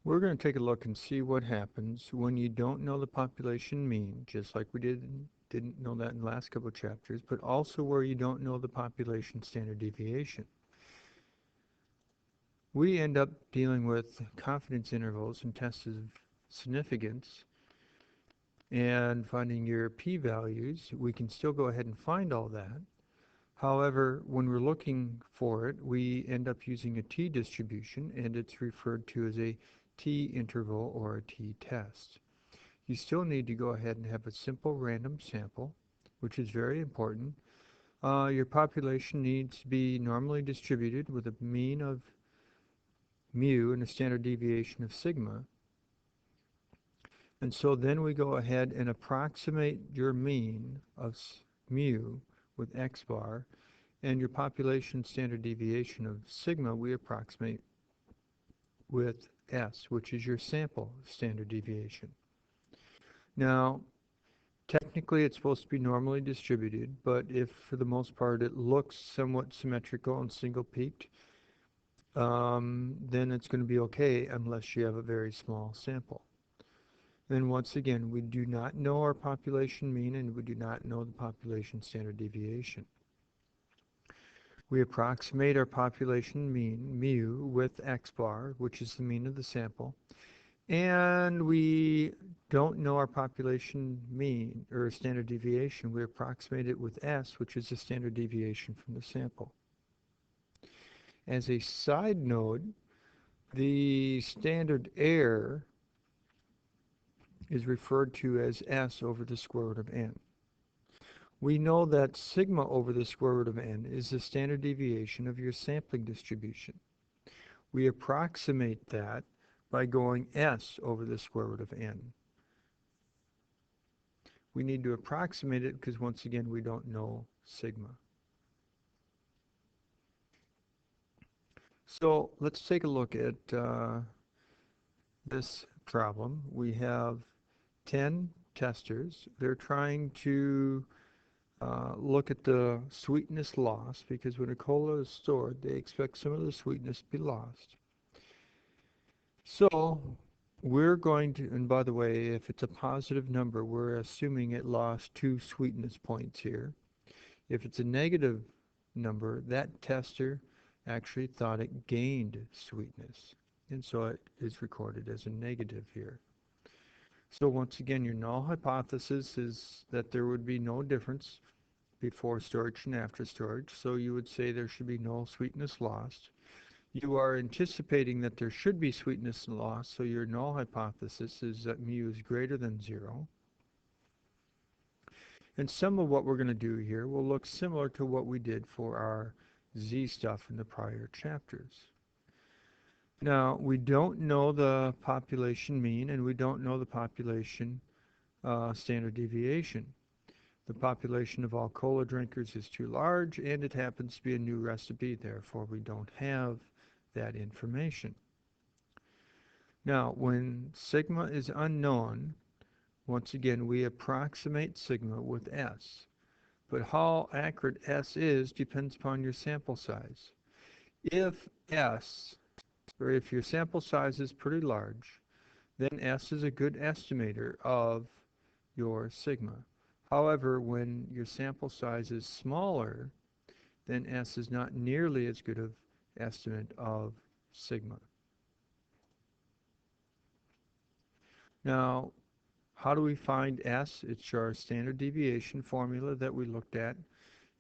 We're going to take a look and see what happens when you don't know the population mean, just like we didn't know that in the last couple of chapters, but also where you don't know the population standard deviation. We end up dealing with confidence intervals and tests of significance and finding your p-values. We can still go ahead and find all that. However, when we're looking for it, we end up using a t-distribution, and it's referred to as a t-interval or a t-test. You still need to go ahead and have a simple random sample, which is very important. Your population needs to be normally distributed with a mean of mu and a standard deviation of sigma. And so then we go ahead and approximate your mean of mu with x bar, and your population standard deviation of sigma we approximate with s, which is your sample standard deviation. Now, technically it's supposed to be normally distributed, but if for the most part it looks somewhat symmetrical and single peaked, then it's going to be okay unless you have a very small sample. Then once again, we do not know our population mean and we do not know the population standard deviation. We approximate our population mean, mu, with x bar, which is the mean of the sample, and we don't know our population mean or standard deviation. We approximate it with s, which is the standard deviation from the sample. As a side note, the standard error is referred to as s over the square root of n. We know that sigma over the square root of n is the standard deviation of your sampling distribution. We approximate that by going s over the square root of n. We need to approximate it because once again we don't know sigma. So let's take a look at this problem. We have 10 testers. They're trying to look at the sweetness loss, because when a cola is stored, they expect some of the sweetness to be lost. So we're going to, and by the way, if it's a positive number, we're assuming it lost 2 sweetness points here. If it's a negative number, that tester actually thought it gained sweetness, and so it is recorded as a negative here. So once again, your null hypothesis is that there would be no difference before storage and after storage, so you would say there should be no sweetness lost. You are anticipating that there should be sweetness lost, so your null hypothesis is that mu is greater than 0. And some of what we're going to do here will look similar to what we did for our z stuff in the prior chapters. Now, we don't know the population mean and we don't know the population standard deviation. The population of all cola drinkers is too large, and it happens to be a new recipe, therefore we don't have that information. Now, when sigma is unknown, once again, we approximate sigma with s. But how accurate s is depends upon your sample size. If s, or if your sample size is pretty large, then s is a good estimator of your sigma. However, when your sample size is smaller, then s is not nearly as good of estimate of sigma. Now, how do we find s? It's our standard deviation formula that we looked at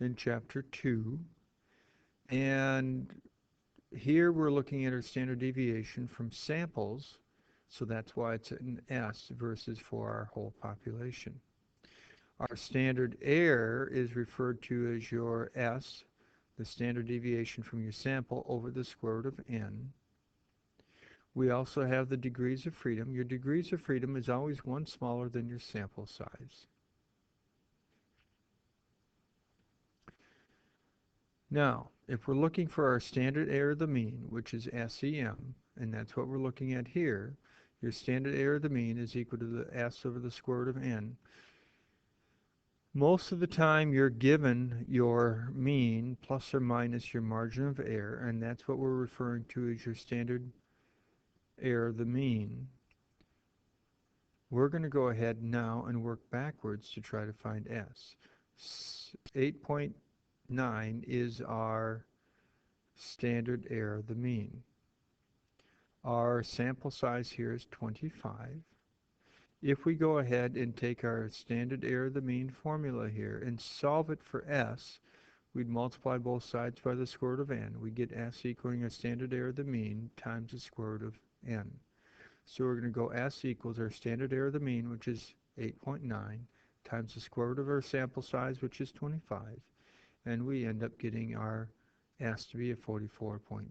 in chapter 2. And here we're looking at our standard deviation from samples, so that's why it's an s versus for our whole population. Our standard error is referred to as your s, the standard deviation from your sample over the square root of n. We also have the degrees of freedom. Your degrees of freedom is always one smaller than your sample size. Now, if we're looking for our standard error of the mean, which is SEM, and that's what we're looking at here, your standard error of the mean is equal to the s over the square root of n. Most of the time you're given your mean plus or minus your margin of error, and that's what we're referring to as your standard error the mean, we're going to go ahead now and work backwards to try to find S. 8.9 is our standard error the mean. Our sample size here is 25. If we go ahead and take our standard error the mean formula here and solve it for S, we'd multiply both sides by the square root of n. We get S equaling a standard error the mean times the square root of n. So we're going to go S equals our standard error the mean, which is 8.9, times the square root of our sample size, which is 25, and we end up getting our S to be a 44.5.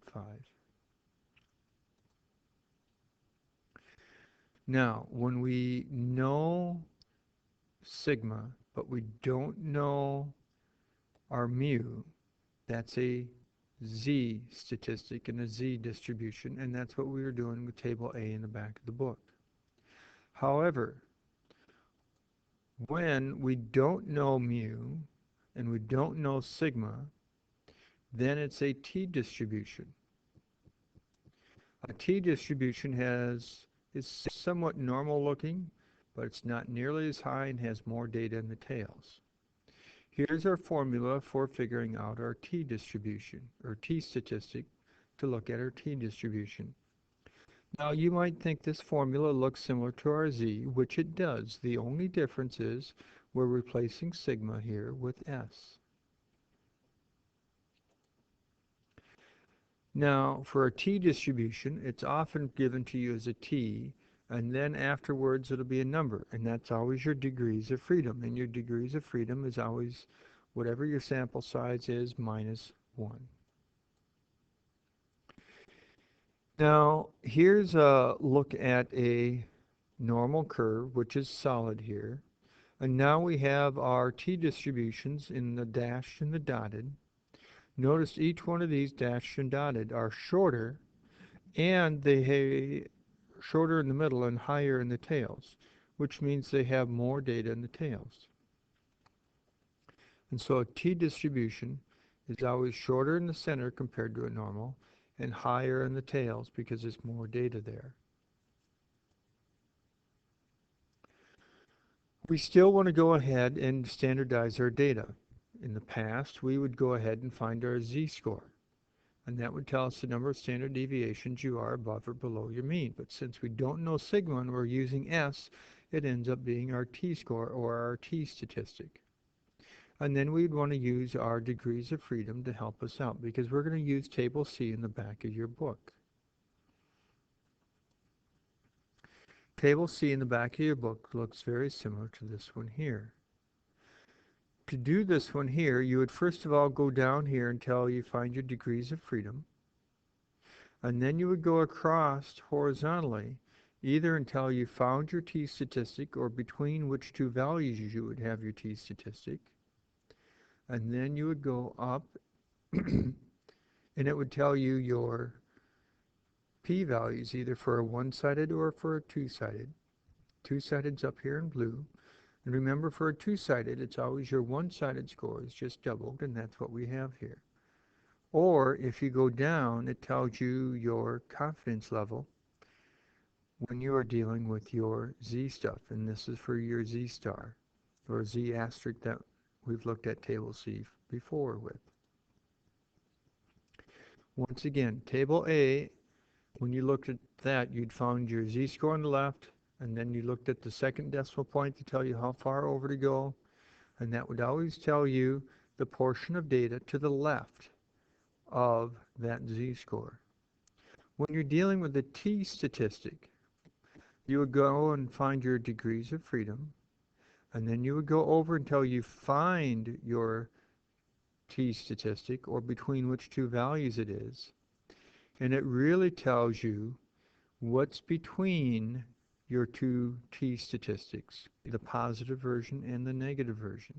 Now, when we know sigma, but we don't know our mu, that's a z statistic and a z distribution, and that's what we were doing with table A in the back of the book. However, when we don't know mu and we don't know sigma, then it's a t distribution. A t distribution is somewhat normal looking, but it's not nearly as high and has more data in the tails. Here's our formula for figuring out our t distribution, or t statistic, to look at our t distribution. Now you might think this formula looks similar to our z, which it does. The only difference is we're replacing sigma here with s. Now, for a t distribution, it's often given to you as a t, and then afterwards it'll be a number, and that's always your degrees of freedom. And your degrees of freedom is always whatever your sample size is minus 1. Now, here's a look at a normal curve, which is solid here. And now we have our t distributions in the dashed and the dotted. Notice each one of these dashed and dotted are shorter, and they shorter in the middle and higher in the tails, which means they have more data in the tails. And so a t distribution is always shorter in the center compared to a normal and higher in the tails because there's more data there. We still want to go ahead and standardize our data. In the past, we would go ahead and find our z-score, and that would tell us the number of standard deviations you are above or below your mean. But since we don't know sigma and we're using S, it ends up being our t-score or our t statistic. And then we'd want to use our degrees of freedom to help us out, because we're going to use table C in the back of your book. Table C in the back of your book looks very similar to this one here. To do this one here, you would first of all go down here until you find your degrees of freedom, and then you would go across horizontally either until you found your t statistic or between which two values you would have your t statistic, and then you would go up and it would tell you your p-values either for a one-sided or for a two-sided. Two-sided's up here in blue. And remember, for a two-sided, it's always your one-sided score is just doubled, and that's what we have here. Or if you go down, it tells you your confidence level when you are dealing with your z stuff, and this is for your z star or z asterisk that we've looked at table C before with. Once again, table A, when you looked at that, you'd found your z-score on the left, and then you looked at the second decimal point to tell you how far over to go, and that would always tell you the portion of data to the left of that z-score. When you're dealing with the t statistic, you would go and find your degrees of freedom, and then you would go over until you find your t statistic, or between which two values it is, and it really tells you what's between your two t statistics, the positive version and the negative version.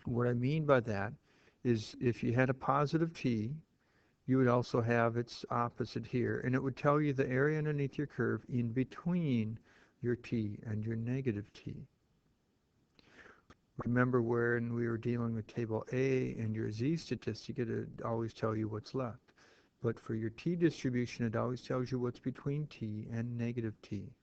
What I mean by that is if you had a positive t, you would also have its opposite here, and it would tell you the area underneath your curve in between your t and your negative t. Remember when we were dealing with table A and your z statistic, it would always tell you what's left. But for your t distribution, it always tells you what's between t and negative t.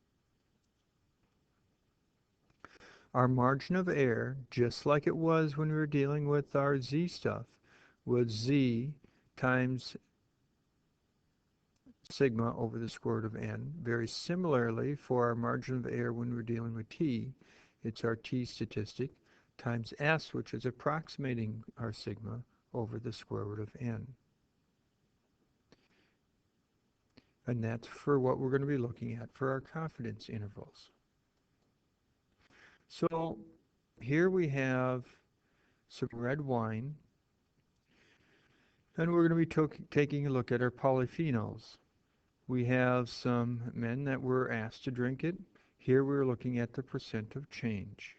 Our margin of error, just like it was when we were dealing with our z stuff, was z times sigma over the square root of n. Very similarly, for our margin of error when we're dealing with t, it's our t statistic times s, which is approximating our sigma over the square root of n. And that's for what we're going to be looking at for our confidence intervals. So here we have some red wine, and we're going to be taking a look at our polyphenols. We have some men that were asked to drink it. Here we're looking at the percent of change.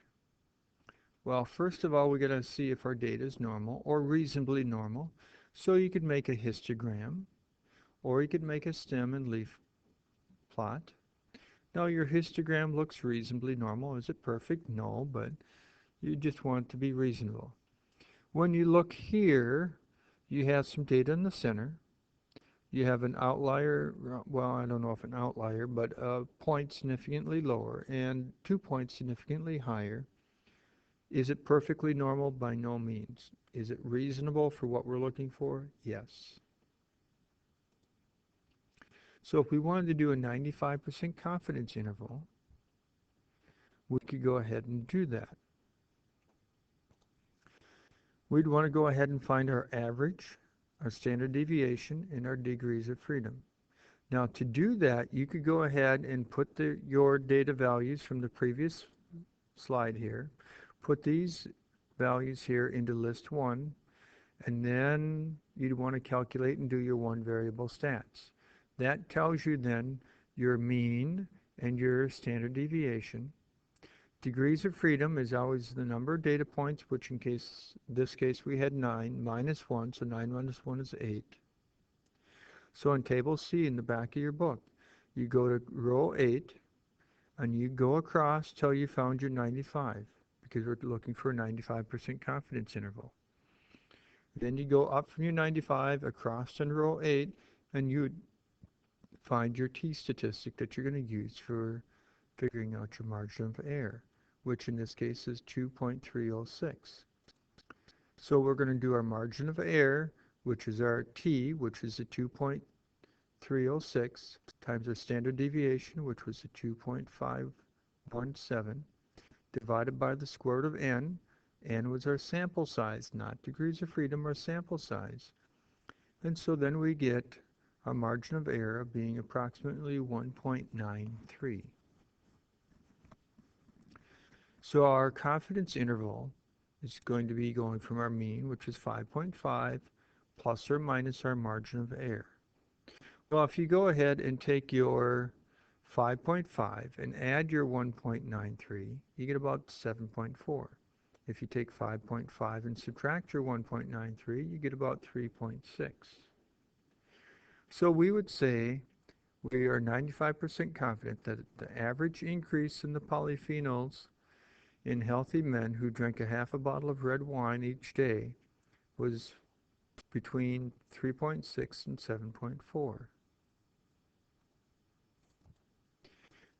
Well, first of all, we got to see if our data is normal or reasonably normal. So you could make a histogram, or you could make a stem and leaf plot. Now your histogram looks reasonably normal. Is it perfect? No, but you just want it to be reasonable. When you look here, you have some data in the center. You have an outlier, well, I don't know if an outlier, but a point significantly lower and 2 points significantly higher. Is it perfectly normal? By no means. Is it reasonable for what we're looking for? Yes. So if we wanted to do a 95% confidence interval, we could go ahead and do that. We'd want to go ahead and find our average, our standard deviation, and our degrees of freedom. Now to do that, you could go ahead and put your data values from the previous slide here, put these values here into list 1, and then you'd want to calculate and do your one variable stats. That tells you then your mean and your standard deviation. Degrees of freedom is always the number of data points, which in this case we had 9 minus 1, so 9 minus 1 is 8. So in table C in the back of your book, you go to row 8 and you go across till you found your 95, because we're looking for a 95% confidence interval. Then you go up from your 95 across to row 8 and you find your t statistic that you're going to use for figuring out your margin of error, which in this case is 2.306. So we're going to do our margin of error, which is our t, which is a 2.306, times our standard deviation, which was a 2.517, divided by the square root of n. N was our sample size, not degrees of freedom, our sample size. And so then we get our margin of error being approximately 1.93. So our confidence interval is going to be going from our mean, which is 5.5, plus or minus our margin of error. Well, if you go ahead and take your 5.5 and add your 1.93, you get about 7.4. If you take 5.5 and subtract your 1.93, you get about 3.6. So we would say we are 95% confident that the average increase in the polyphenols in healthy men who drank a half a bottle of red wine each day was between 3.6 and 7.4.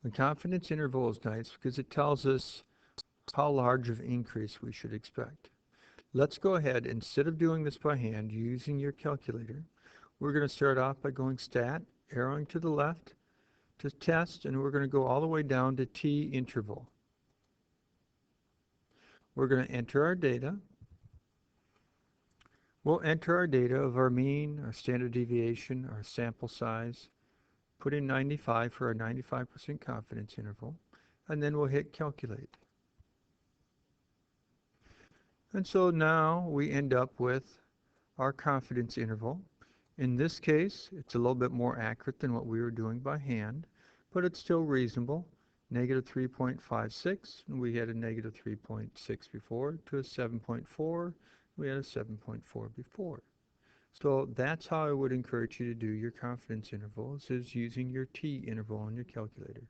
The confidence interval is nice because it tells us how large of increase we should expect. Let's go ahead, instead of doing this by hand using your calculator, we're going to start off by going stat, arrowing to the left to test, and we're going to go all the way down to t interval. We're going to enter our data. We'll enter our data of our mean, our standard deviation, our sample size, put in 95 for our 95% confidence interval, and then we'll hit calculate. And so now we end up with our confidence interval. In this case, it's a little bit more accurate than what we were doing by hand, but it's still reasonable. Negative 3.56, and we had a negative 3.6 before, to a 7.4, we had a 7.4 before. So that's how I would encourage you to do your confidence intervals, is using your t interval on your calculator.